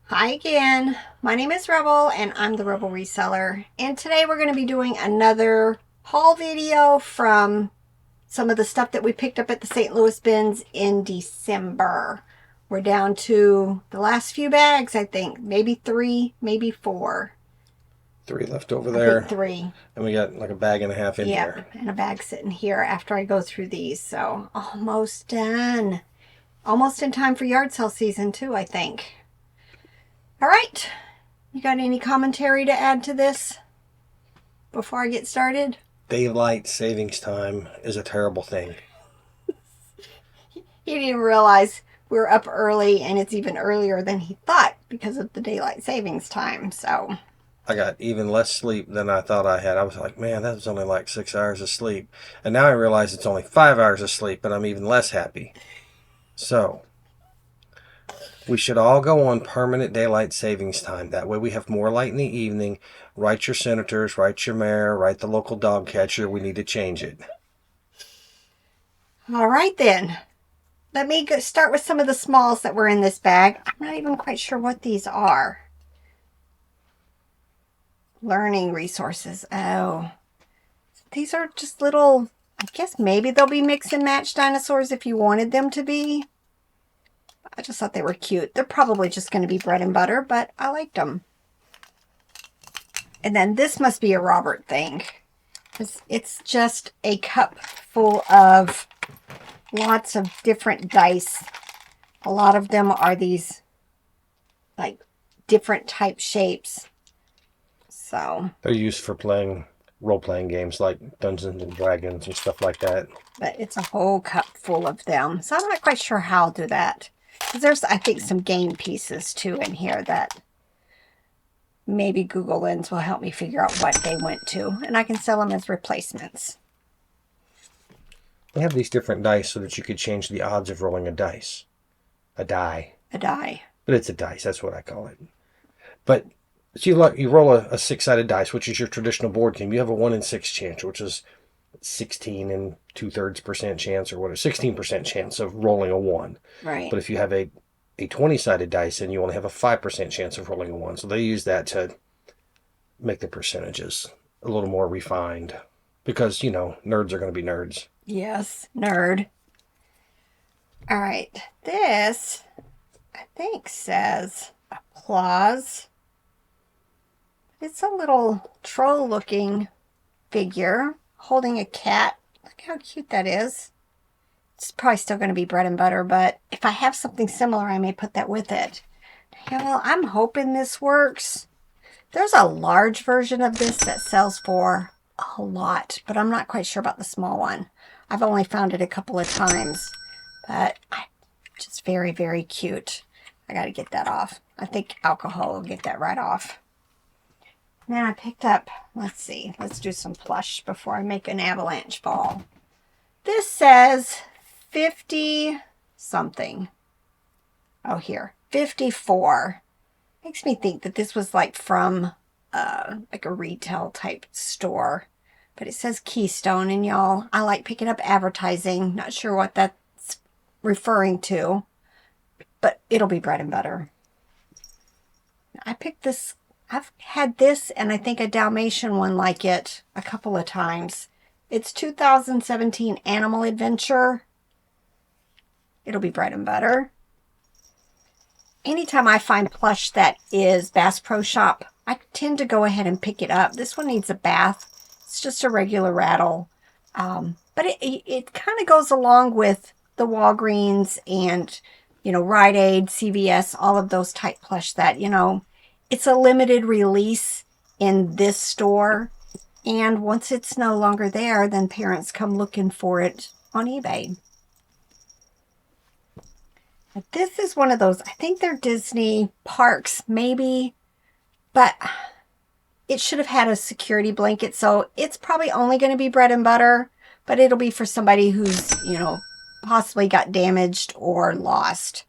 Hi again. My name is Rebel and I'm the Rebel Reseller. And today we're going to be doing another haul video from some of the stuff that we picked up at the St. Louis bins in December. We're down to the last few bags, I think. Maybe 3, maybe 4. 3 left over I there. think 3. And we got like a bag and a half in here. And a bag sitting here after I go through these. So almost done. Almost in time for yard sale season too, I think. All right. You got any commentary to add to this before I get started? Daylight savings time is a terrible thing. He didn't realize we were up early and it's even earlier than he thought because of the daylight savings time. So I got even less sleep than I thought I had. I was like, man, that was only like 6 hours of sleep. And now I realize it's only 5 hours of sleep and I'm even less happy. So, we should all go on permanent daylight savings time. That way we have more light in the evening. Write your senators, write your mayor, write the local dog catcher. We need to change it. all right then. Let me start with some of the smalls that were in this bag. I'm not even quite sure what these are. Learning resources. Oh, these are just little, I guess maybe they'll be mix and match dinosaurs if you wanted them to be. I just thought they were cute. They're probably just going to be bread and butter, but I liked them. And then this must be a Robert thing. It's just a cup full of lots of different dice. A lot of them are these like different type shapes. So They're used for playing role-playing games like Dungeons and Dragons and stuff like that. but it's a whole cup full of them. So I'm not quite sure how I'll do that. Because there's, I think, some game pieces too in here that maybe Google Lens will help me figure out what they went to. And I can sell them as replacements. They have these different dice so that you could change the odds of rolling a dice. A die. A die. But it's a dice, that's what I call it. But so you roll a six-sided dice, which is your traditional board game. You have a 1 in 6 chance, which is 16 and 2/3% chance or whatever, 16% chance of rolling a 1. Right. But if you have a 20-sided dice, then you only have a 5% chance of rolling a 1. So they use that to make the percentages a little more refined. Because, nerds are going to be nerds. Yes, nerd. All right, this, I think, says applause. It's a little troll-looking figure holding a cat. Look how cute that is. It's probably still going to be bread and butter, but if I have something similar, I may put that with it. Yeah, well, I'm hoping this works. There's a large version of this that sells for a lot, but I'm not quite sure about the small one. I've only found it a couple of times, but just very, very cute. I got to get that off. I think alcohol will get that right off. And then I picked up, let's see, let's do some plush before I make an avalanche ball. This says 50 something. Oh, here, 54. Makes me think that this was like from like a retail type store. But it says Keystone, and y'all, I like picking up advertising. Not sure what that's referring to, but it'll be bread and butter. I picked this. I've had this and I think a Dalmatian one like it a couple of times. It's 2017 Animal Adventure. It'll be bread and butter. Anytime I find plush that is Bass Pro Shop, I tend to go ahead and pick it up. This one needs a bath. It's just a regular rattle. But it kind of goes along with the Walgreens and, Rite Aid, CVS, all of those type plush that, it's a limited release in this store. And once it's no longer there, then parents come looking for it on eBay. But this is one of those, I think they're Disney parks, maybe, but it should have had a security blanket. So it's probably only going to be bread and butter, but it'll be for somebody who's, possibly got damaged or lost.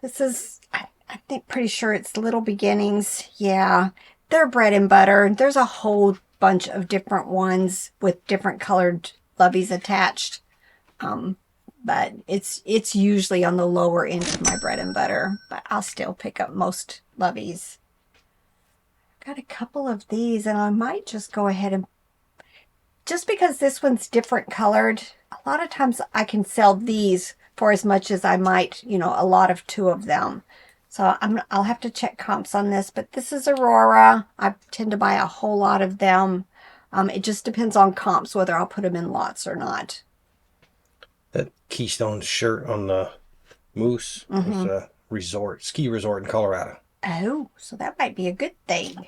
This is, I think, pretty sure it's Little Beginnings. Yeah, they're bread and butter. There's a whole bunch of different ones with different colored loveys attached. but it's usually on the lower end of my bread and butter, but I'll still pick up most Loveys. Got a couple of these, and I might just go ahead and, just because this one's different colored, a lot of times I can sell these for as much as I might, you know, a lot of two of them. So I'll have to check comps on this, but this is Aurora. I tend to buy a whole lot of them. It just depends on comps, whether I'll put them in lots or not. That Keystone shirt on the Moose is a ski resort in Colorado. Oh, so that might be a good thing.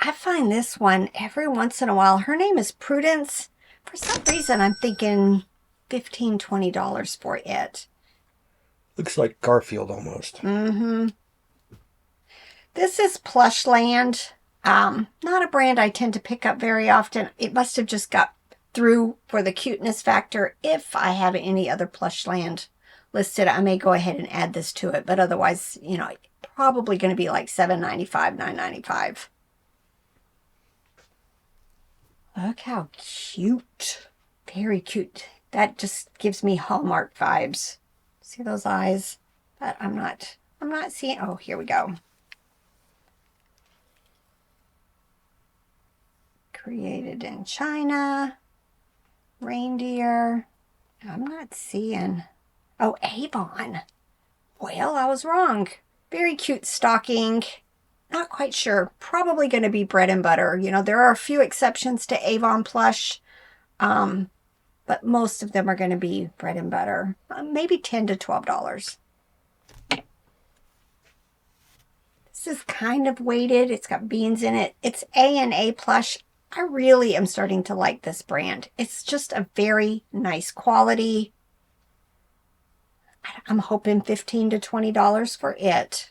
I find this one every once in a while. Her name is Prudence. For some reason, I'm thinking $15, $20 for it. Looks like Garfield almost. This is Plushland. Not a brand I tend to pick up very often. It must have just got through for the cuteness factor. If I have any other Plushland listed, I may go ahead and add this to it. But otherwise, you know, probably going to be like $7.95, $9.95. Look how cute. Very cute. That just gives me Hallmark vibes. See those eyes? But I'm not seeing. Oh, here we go. Created in China. Reindeer. I'm not seeing. Oh, Avon. Well, I was wrong. Very cute stocking. Not quite sure. Probably going to be bread and butter. You know, there are a few exceptions to Avon plush. But most of them are going to be bread and butter. Maybe $10 to $12. This is kind of weighted. It's got beans in it. It's A&A plush. I really am starting to like this brand. It's just a very nice quality. I'm hoping $15 to $20 for it.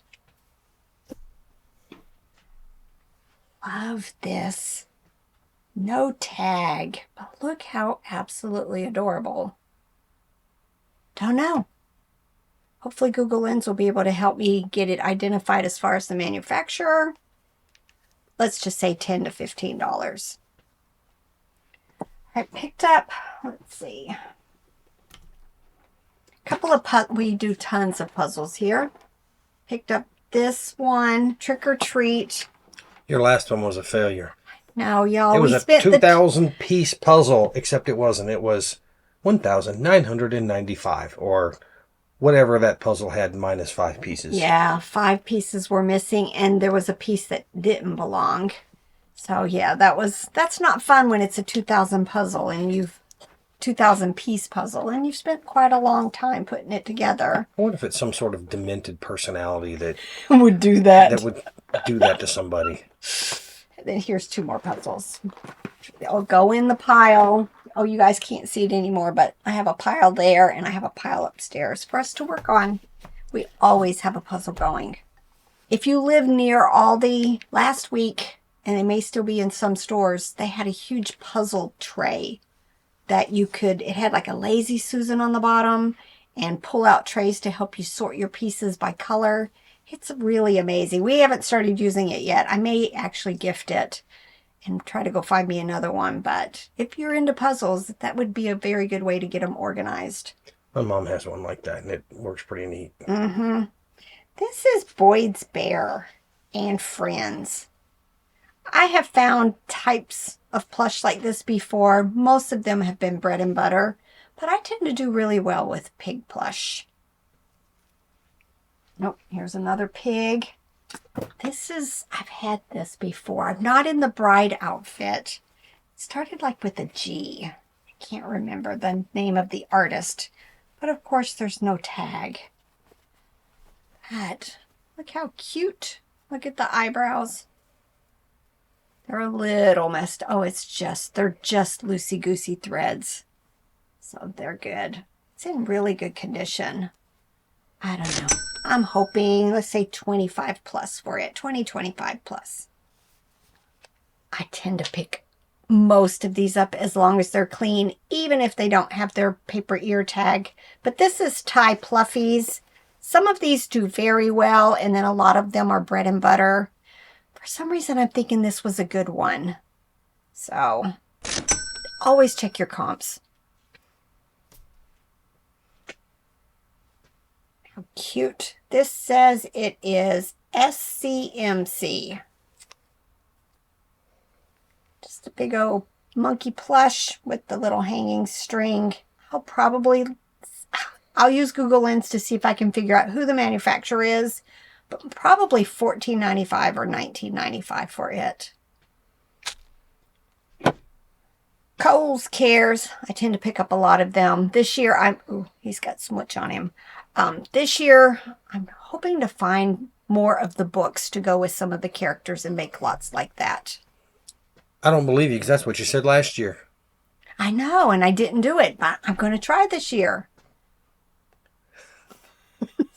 Love this. No tag. But look how absolutely adorable. Don't know. Hopefully Google Lens will be able to help me get it identified as far as the manufacturer. Let's just say $10 to $15. I picked up, let's see, a couple of, we do tons of puzzles here. Picked up this one, Trick or Treat. Your last one was a failure. No, y'all. It was a 2,000 piece puzzle, except it wasn't. It was 1,995 or whatever that puzzle had minus 5 pieces. Yeah, 5 pieces were missing, and there was a piece that didn't belong. So yeah, that's not fun when it's a 2,000 puzzle and 2,000 piece puzzle, and you've spent quite a long time putting it together. I wonder if it's some sort of demented personality that would do that. That would do that to somebody. Then here's 2 more puzzles. They'll go in the pile. Oh, you guys can't see it anymore, but I have a pile there and I have a pile upstairs for us to work on. We always have a puzzle going. If you live near Aldi, last week, and they may still be in some stores, they had a huge puzzle tray that you could, it had like a Lazy Susan on the bottom and pull out trays to help you sort your pieces by color. It's really amazing. We haven't started using it yet. I may actually gift it and try to go find me another one. But if you're into puzzles, that would be a very good way to get them organized. My mom has one like that, and it works pretty neat. This is Boyd's Bear and Friends. I have found types of plush like this before. Most of them have been bread and butter, but I tend to do really well with pig plush. Nope, here's another pig. I've had this before. I'm not in the bride outfit. It started like with a G. I can't remember the name of the artist, but of course there's no tag. But look how cute. Look at the eyebrows. They're a little messed. Oh, they're just loosey-goosey threads. So they're good. It's in really good condition. I don't know. I'm hoping, let's say 25 plus for it. 20, 25 plus. I tend to pick most of these up as long as they're clean, even if they don't have their paper ear tag. But this is Thai Pluffies. Some of these do very well, and then a lot of them are bread and butter. For some reason, I'm thinking this was a good one. So, always check your comps. How cute. This says it is SCMC. Just a big old monkey plush with the little hanging string. I'll use Google Lens to see if I can figure out who the manufacturer is, but probably $14.95 or $19.95 for it. Kohl's Cares. I tend to pick up a lot of them. This year, he's got smudge on him. This year, I'm hoping to find more of the books to go with some of the characters and make lots like that. I don't believe you, because that's what you said last year. I know, and I didn't do it, but I'm going to try this year. I'm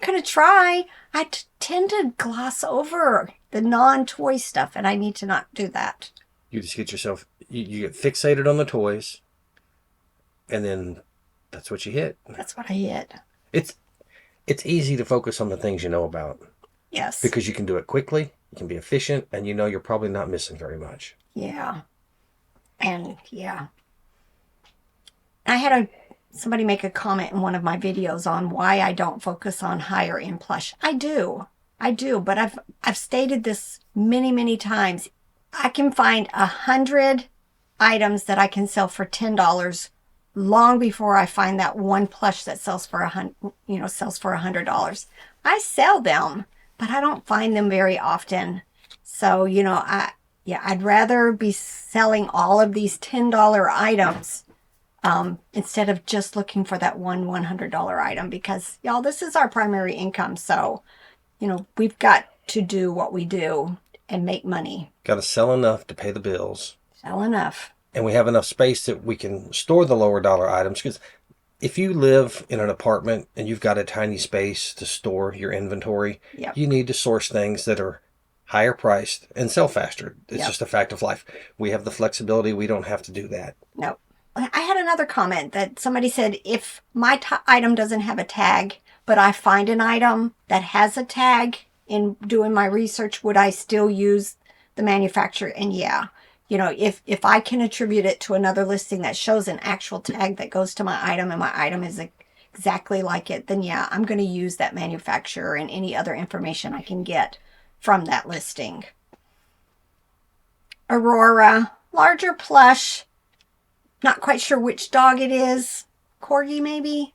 going to try. I tend to gloss over the non-toy stuff, and I need to not do that. You just get yourself, you get fixated on the toys, and then that's what you hit. That's what I hit. It's easy to focus on the things you know about. Yes. Because you can do it quickly, you can be efficient, and you know you're probably not missing very much. Yeah. And yeah. I had somebody make a comment in one of my videos on why I don't focus on higher end plush. I do, but I've stated this many, many times. I can find 100 items that I can sell for $10 long before I find that one plush that sells for $100. I sell them, but I don't find them very often. So, I'd rather be selling all of these $10 items instead of just looking for that one $100 item, because y'all, this is our primary income. So, we've got to do what we do and make money. Got to sell enough to pay the bills. Sell enough. And we have enough space that we can store the lower dollar items. Because if you live in an apartment and you've got a tiny space to store your inventory, Yep. You need to source things that are higher priced and sell faster. It's just a fact of life. We have the flexibility. We don't have to do that. Nope. I had another comment that somebody said, if my item doesn't have a tag, but I find an item that has a tag in doing my research, would I still use the manufacturer? And yeah, if I can attribute it to another listing that shows an actual tag that goes to my item and my item is exactly like it, then yeah, I'm going to use that manufacturer and any other information I can get from that listing. Aurora, larger plush. Not quite sure which dog it is. Corgi, maybe?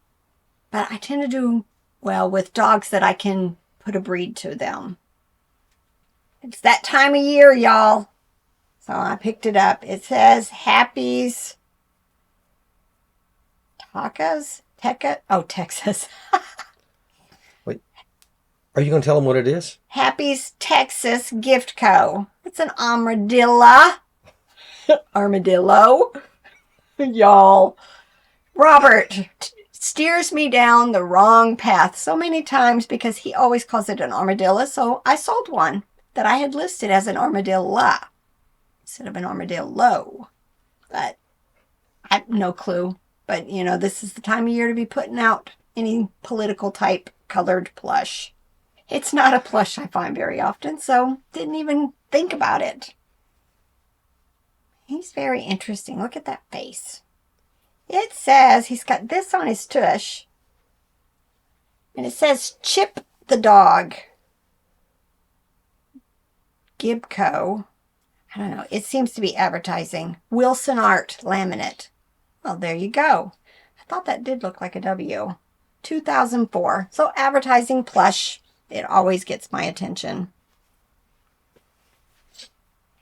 But I tend to do well with dogs that I can put a breed to them. It's that time of year, y'all. So I picked it up. It says Happy's Texas. Wait, are you going to tell them what it is? Happy's Texas Gift Co. It's an armadillo. Armadillo. Y'all. Robert steers me down the wrong path so many times because he always calls it an armadillo. So I sold one that I had listed as an armadillo instead of an armadillo. But I have no clue. But, this is the time of year to be putting out any political type colored plush. It's not a plush I find very often, so didn't even think about it. He's very interesting. Look at that face. It says he's got this on his tush. And it says Chip the dog. Gibco. I don't know. It seems to be advertising. Wilson Art laminate. Well, there you go. I thought that did look like a W. 2004. So advertising plush. It always gets my attention.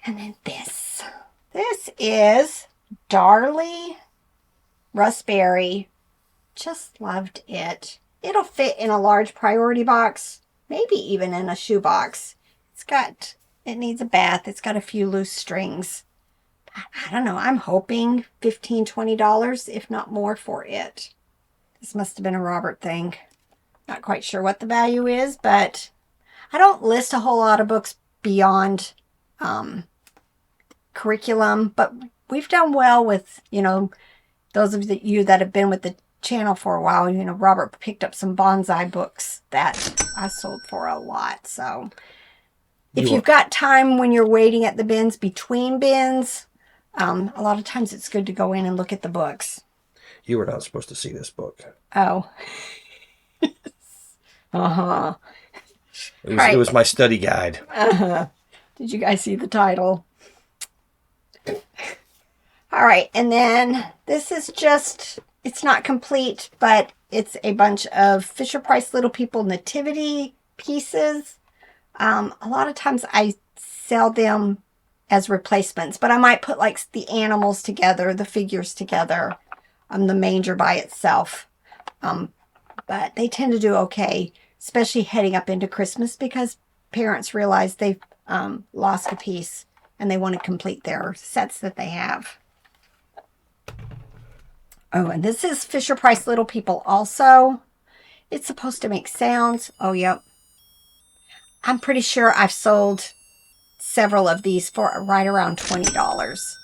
And then this. This is Darley Raspberry. Just loved it. It'll fit in a large priority box, maybe even in a shoe box. It needs a bath. It's got a few loose strings. I don't know. I'm hoping $15, $20, if not more, for it. This must have been a Robert thing. Not quite sure what the value is, but I don't list a whole lot of books beyond curriculum, but we've done well with, those of you that have been with the channel for a while. Robert picked up some bonsai books that I sold for a lot. So if you've got time when you're waiting at the bins, between bins, a lot of times it's good to go in and look at the books. You were not supposed to see this book. Oh. Uh-huh. It Right. was my study guide. Uh-huh. Did you guys see the title? All right, and then this is just, it's not complete, but it's a bunch of Fisher-Price Little People nativity pieces. A lot of times I sell them as replacements, but I might put like the animals together, the figures together, the manger by itself. But they tend to do okay, especially heading up into Christmas because parents realize they've lost a piece and they want to complete their sets that they have. Oh, and this is Fisher-Price Little People also. It's supposed to make sounds. Oh, yep. I'm pretty sure I've sold several of these for right around $20.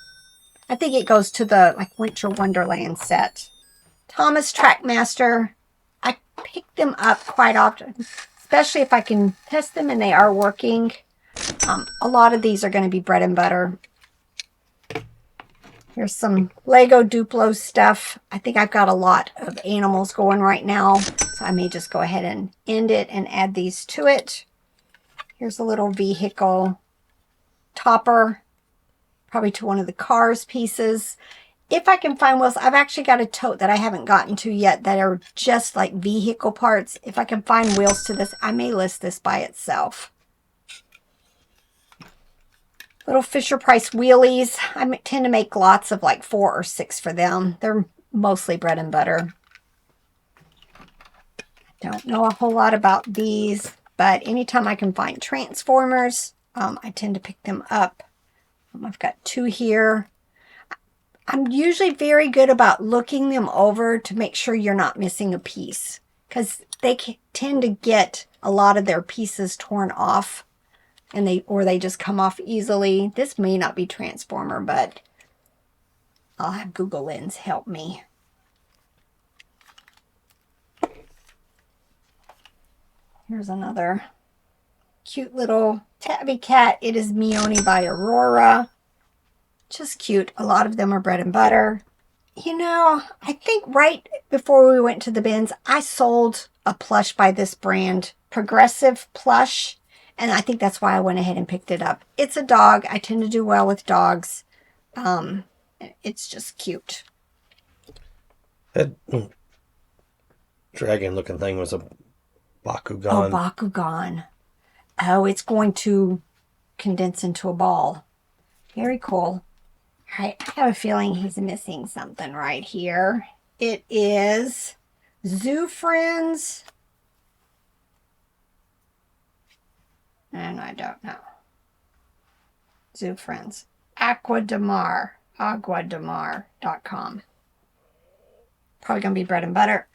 I think it goes to the like Winter Wonderland set. Thomas Trackmaster. I pick them up quite often, especially if I can test them and they are working. A lot of these are going to be bread and butter. Here's some Lego Duplo stuff. I think I've got a lot of animals going right now, so I may just go ahead and end it and add these to it. Here's a little vehicle topper, probably to one of the cars pieces. If I can find wheels, I've actually got a tote that I haven't gotten to yet that are just like vehicle parts. If I can find wheels to this, I may list this by itself. Little Fisher-Price wheelies. I tend to make lots of like 4 or 6 for them. They're mostly bread and butter. Don't know a whole lot about these, but anytime I can find Transformers, I tend to pick them up. I've got 2 here. I'm usually very good about looking them over to make sure you're not missing a piece because they tend to get a lot of their pieces torn off. And they just come off easily. This may not be Transformer, but I'll have Google Lens help me. Here's another cute little tabby cat. It is Meoni by Aurora. Just cute. A lot of them are bread and butter. You know, I think right before we went to the bins, I sold a plush by this brand, Progressive Plush. And I think that's why I went ahead and picked it up. It's a dog. I tend to do well with dogs. It's just cute. That dragon-looking thing was a Bakugan. Oh, Bakugan. Oh, it's going to condense into a ball. Very cool. All right, I have a feeling he's missing something right here. It is Zoo Friends. And I don't know. Zoo Friends. Aguademar.com. Probably going to be bread and butter.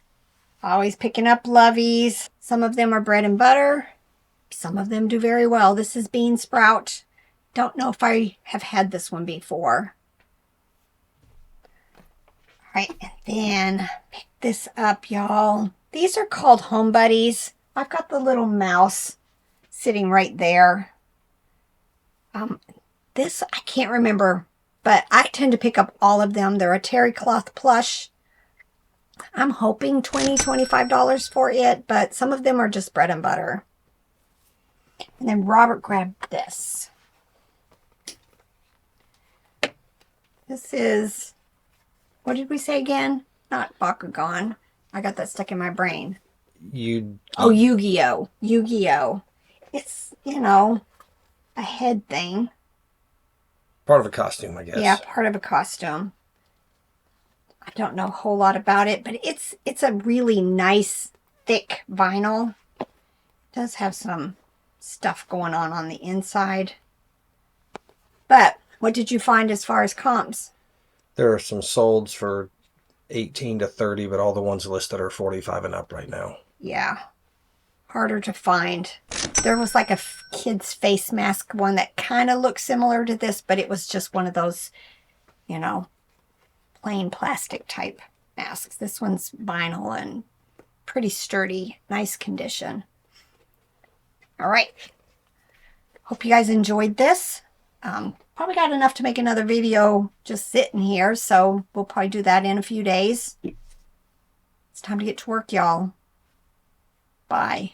Always picking up loveys. Some of them are bread and butter. Some of them do very well. This is Bean Sprout. Don't know if I have had this one before. All right, and then pick this up, y'all. These are called Home Buddies. I've got the little mouse sitting right there. This, I can't remember, but I tend to pick up all of them. They're a terry cloth plush. I'm hoping $20, $25 for it, but some of them are just bread and butter. And then Robert grabbed this. This is, what did we say again? Not Bakugan. I got that stuck in my brain. Yu-Gi-Oh! Yu-Gi-Oh! It's, you know, a head thing. Part of a costume, I guess. Yeah, part of a costume. I don't know a whole lot about it, but it's a really nice, thick vinyl. It does have some stuff going on the inside. But what did you find as far as comps? There are some solds for 18 to 30, but all the ones listed are 45 and up right now. Yeah. Harder to find. There was like a kid's face mask one that kind of looked similar to this, but it was just one of those, you know, plain plastic type masks. This one's vinyl and pretty sturdy, nice condition. All right. Hope you guys enjoyed this. Probably got enough to make another video just sitting here, so we'll probably do that in a few days. It's time to get to work, y'all. Bye.